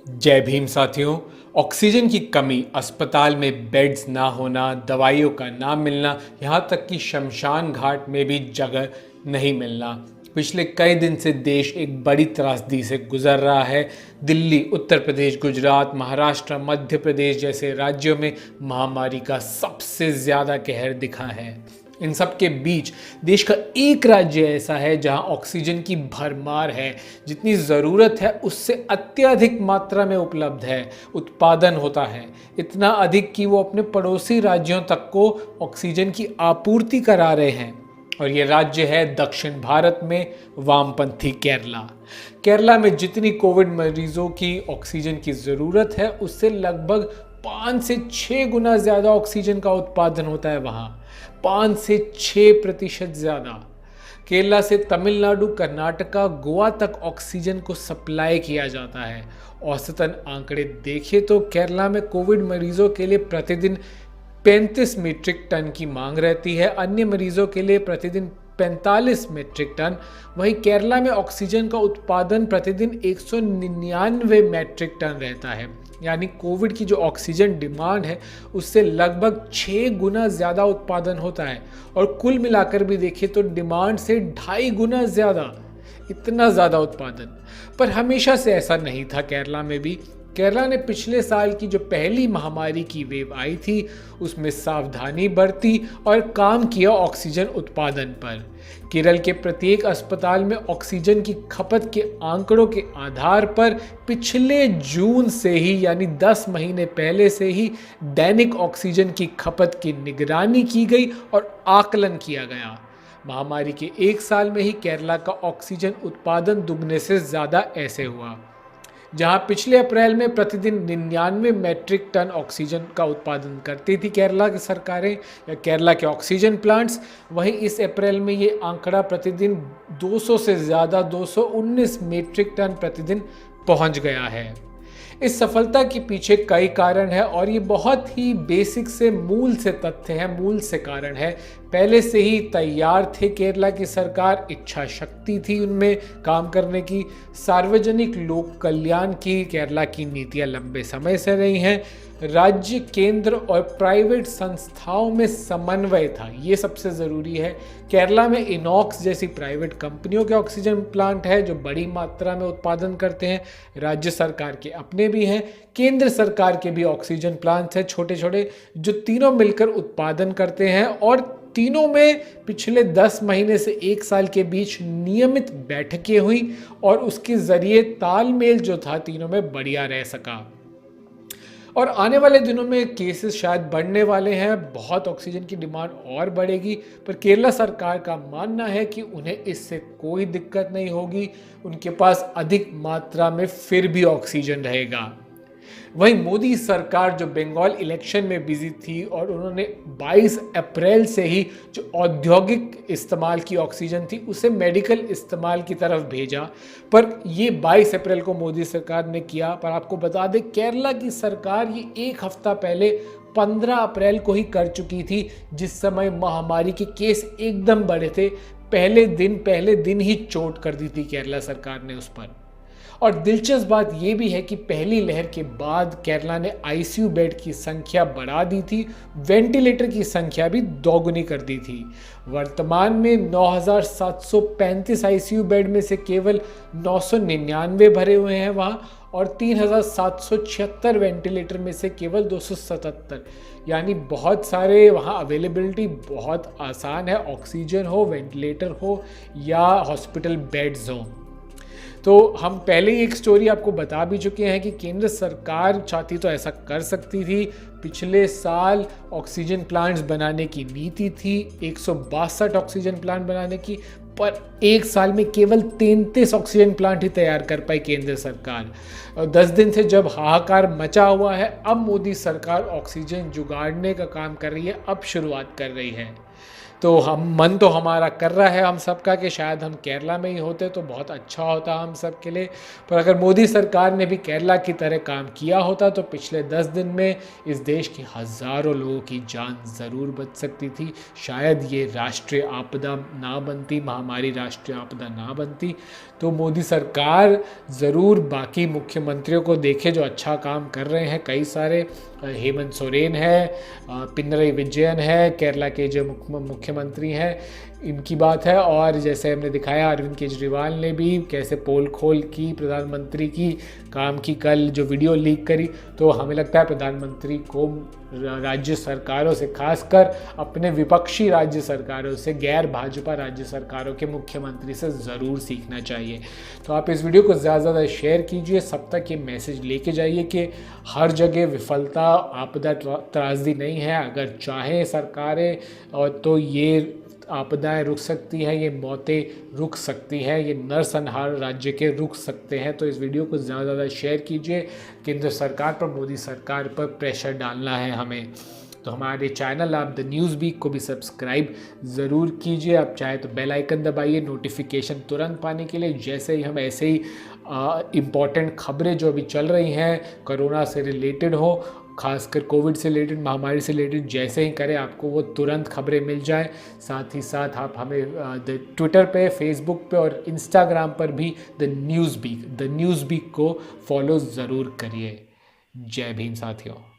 जय भीम साथियों। ऑक्सीजन की कमी, अस्पताल में बेड्स ना होना, दवाइयों का ना मिलना, यहाँ तक कि शमशान घाट में भी जगह नहीं मिलना, पिछले कई दिन से देश एक बड़ी त्रासदी से गुजर रहा है। दिल्ली, उत्तर प्रदेश, गुजरात, महाराष्ट्र, मध्य प्रदेश जैसे राज्यों में महामारी का सबसे ज़्यादा कहर दिखा है। इन सब के बीच देश का एक राज्य ऐसा है जहां ऑक्सीजन की भरमार है, जितनी ज़रूरत है उससे अत्यधिक मात्रा में उपलब्ध है, उत्पादन होता है, इतना अधिक कि वो अपने पड़ोसी राज्यों तक को ऑक्सीजन की आपूर्ति करा रहे हैं। और ये राज्य है दक्षिण भारत में वामपंथी केरला। केरला में जितनी कोविड मरीजों की ऑक्सीजन की ज़रूरत है उससे लगभग 5 से 6 गुना ज़्यादा ऑक्सीजन का उत्पादन होता है वहाँ, 5 से 6% ज़्यादा। केरला से तमिलनाडु, कर्नाटका, गोवा तक ऑक्सीजन को सप्लाई किया जाता है। औसतन आंकड़े देखिए तो केरला में कोविड मरीजों के लिए प्रतिदिन 35 मीट्रिक टन की मांग रहती है, अन्य मरीजों के लिए प्रतिदिन 45 मीट्रिक टन। वहीं केरला में ऑक्सीजन का उत्पादन प्रतिदिन 199 मीट्रिक टन रहता है, यानी कोविड की जो ऑक्सीजन डिमांड है उससे लगभग 6 गुना ज़्यादा उत्पादन होता है। और कुल मिलाकर भी देखिए तो डिमांड से 2.5 गुना ज़्यादा, इतना ज़्यादा उत्पादन। पर हमेशा से ऐसा नहीं था केरला में भी। केरला ने पिछले साल की जो पहली महामारी की वेव आई थी उसमें सावधानी बरती और काम किया ऑक्सीजन उत्पादन पर। केरल के प्रत्येक अस्पताल में ऑक्सीजन की खपत के आंकड़ों के आधार पर पिछले जून से ही, यानी 10 महीने पहले से ही दैनिक ऑक्सीजन की खपत की निगरानी की गई और आकलन किया गया। महामारी के 1 साल में ही केरला का ऑक्सीजन उत्पादन दुगने से ज़्यादा ऐसे हुआ। जहां पिछले अप्रैल में प्रतिदिन 99 मीट्रिक टन ऑक्सीजन का उत्पादन करती थी केरला की सरकारें या केरला के ऑक्सीजन प्लांट्स, वहीं इस अप्रैल में ये आंकड़ा प्रतिदिन 200 से ज़्यादा 219 मीट्रिक टन प्रतिदिन पहुंच गया है। इस सफलता के पीछे कई कारण है और ये बहुत ही बेसिक से मूल से तथ्य है, मूल से कारण है। पहले से ही तैयार थे केरला की सरकार, इच्छा शक्ति थी उनमें काम करने की। सार्वजनिक लोक कल्याण की केरला की नीतियां लंबे समय से रही हैं। राज्य, केंद्र और प्राइवेट संस्थाओं में समन्वय था, ये सबसे ज़रूरी है। केरला में इनॉक्स जैसी प्राइवेट कंपनियों के ऑक्सीजन प्लांट है जो बड़ी मात्रा में उत्पादन करते हैं। राज्य सरकार के अपने भी हैं, केंद्र सरकार के भी ऑक्सीजन प्लांट्स हैं छोटे छोटे, जो तीनों मिलकर उत्पादन करते हैं। और तीनों में पिछले 10 महीने से 1 साल के बीच नियमित बैठकें हुई और उसके ज़रिए तालमेल जो था तीनों में बढ़िया रह सका। और आने वाले दिनों में केसेस शायद बढ़ने वाले हैं, बहुत ऑक्सीजन की डिमांड और बढ़ेगी, पर केरला सरकार का मानना है कि उन्हें इससे कोई दिक्कत नहीं होगी, उनके पास अधिक मात्रा में फिर भी ऑक्सीजन रहेगा। वहीं मोदी सरकार जो बंगाल इलेक्शन में बिजी थी और उन्होंने 22 अप्रैल से ही जो औद्योगिक इस्तेमाल की ऑक्सीजन थी उसे मेडिकल इस्तेमाल की तरफ भेजा। पर ये 22 अप्रैल को मोदी सरकार ने किया। पर आपको बता दें केरला की सरकार ये 1 हफ्ता पहले 15 अप्रैल को ही कर चुकी थी, जिस समय महामारी के केस एकदम बढ़े थे। पहले दिन ही चोट कर दी थी केरला सरकार ने उस पर। और दिलचस्प बात यह भी है कि पहली लहर के बाद केरला ने आईसीयू बेड की संख्या बढ़ा दी थी, वेंटिलेटर की संख्या भी दोगुनी कर दी थी। वर्तमान में 9,735 आईसीयू बेड में से केवल 999 भरे हुए हैं वहाँ, और 3,776 वेंटिलेटर में से केवल 277, यानी बहुत सारे वहाँ अवेलेबिलिटी बहुत आसान है, ऑक्सीजन हो, वेंटिलेटर हो या हॉस्पिटल बेड्स हो। तो हम पहले ही एक स्टोरी आपको बता भी चुके हैं कि केंद्र सरकार चाहती तो ऐसा कर सकती थी। पिछले साल ऑक्सीजन प्लांट्स बनाने की नीति थी, 162 ऑक्सीजन प्लांट बनाने की, पर 1 साल में केवल 33 ऑक्सीजन प्लांट ही तैयार कर पाई केंद्र सरकार। और 10 दिन से जब हाहाकार मचा हुआ है, अब मोदी सरकार ऑक्सीजन जुगाड़ने का काम कर रही है, अब शुरुआत कर रही है। तो मन तो हमारा कर रहा है हम सबका कि शायद हम केरला में ही होते तो बहुत अच्छा होता हम सब के लिए। पर अगर मोदी सरकार ने भी केरला की तरह काम किया होता तो पिछले 10 दिन में इस देश की हज़ारों लोगों की जान ज़रूर बच सकती थी। शायद ये राष्ट्रीय आपदा ना बनती, महामारी राष्ट्रीय आपदा ना बनती। तो मोदी सरकार ज़रूर बाकी मुख्यमंत्रियों को देखे जो अच्छा काम कर रहे हैं, कई सारे, हेमंत सोरेन है, पिनरई विजयन है, केरला के जो मुख्यमंत्री हैं, इनकी बात है। और जैसे हमने दिखाया अरविंद केजरीवाल ने भी कैसे पोल खोल की प्रधानमंत्री की काम की, कल जो वीडियो लीक करी। तो हमें लगता है प्रधानमंत्री को राज्य सरकारों से, खासकर अपने विपक्षी राज्य सरकारों से, गैर भाजपा राज्य सरकारों के मुख्यमंत्री से ज़रूर सीखना चाहिए। तो आप इस वीडियो को ज़्यादा से ज़्यादा शेयर कीजिए, सब तक ये मैसेज लेके जाइए कि हर जगह विफलता, आपदा, त्रासदी नहीं है। अगर चाहे सरकारें और तो ये आपदाएं रुक सकती हैं, ये मौतें रुक सकती हैं, ये नरसंहार राज्य के रुक सकते हैं। तो इस वीडियो को ज़्यादा से ज़्यादा शेयर कीजिए। केंद्र सरकार पर, मोदी सरकार पर प्रेशर डालना है हमें। तो हमारे चैनल आप द न्यूज़ वीक को भी सब्सक्राइब ज़रूर कीजिए। आप चाहे तो बेल आइकन दबाइए नोटिफिकेशन तुरंत पाने के लिए। जैसे ही हम ऐसे ही इम्पॉर्टेंट खबरें जो अभी चल रही हैं कोरोना से रिलेटेड हो, खासकर कोविड से रिलेटेड, महामारी से रिलेटेड, जैसे ही करें आपको वो तुरंत खबरें मिल जाएं। साथ ही साथ आप हमें ट्विटर पे, फेसबुक पे और इंस्टाग्राम पर भी द न्यूज़ वीक को फॉलो ज़रूर करिए। जय भीम साथियों।